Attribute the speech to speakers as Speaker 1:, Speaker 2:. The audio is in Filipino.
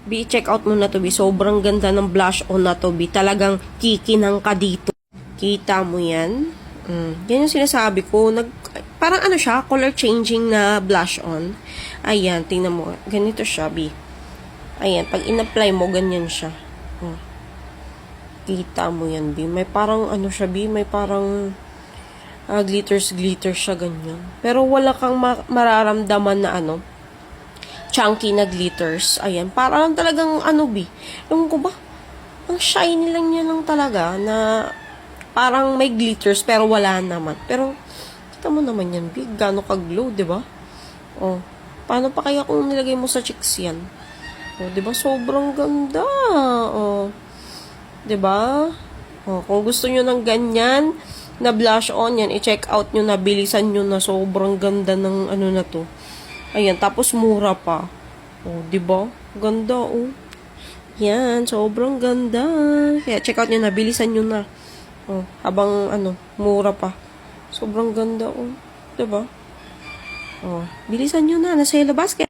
Speaker 1: Bi, check out mo na to, Bi. Sobrang ganda ng blush on na to, Bi. Talagang kikinang ka dito. Kita mo yan? Yan yung sinasabi ko. Parang ano siya, color changing na blush on. Ayan, tingnan mo. Ganito siya, Bi. Ayan, pag in-apply mo, ganyan siya. Kita mo yan, Bi. May parang ano siya, Bi. May parang glitters siya, ganyan. Pero wala kang mararamdaman na ano, chunky na glitters. Ayan, parang talagang ano, Bi. Yung ko ba? Ang shiny lang niya lang talaga na parang may glitters pero wala naman. Pero kita mo naman yan, Bi. Gano'ng ka-glow, 'di ba? Oh. Paano pa kaya kung nilagay mo sa cheeks yan? Oh, 'di ba? Sobrang ganda. Oh. 'Di ba? Oh, kung gusto niyo ng ganyan na blush on yan, i-check out niyo na, bilisan niyo na, sobrang ganda ng ano na to. Ayan, tapos mura pa. Oh, 'di ba? Ganda oh. Yan, sobrang ganda. Kaya check out niyo na, bilisan niyo na. Oh, habang ano, mura pa. Sobrang ganda oh. 'Di ba? Oh, bilisan niyo na, nasa Yellow Basket.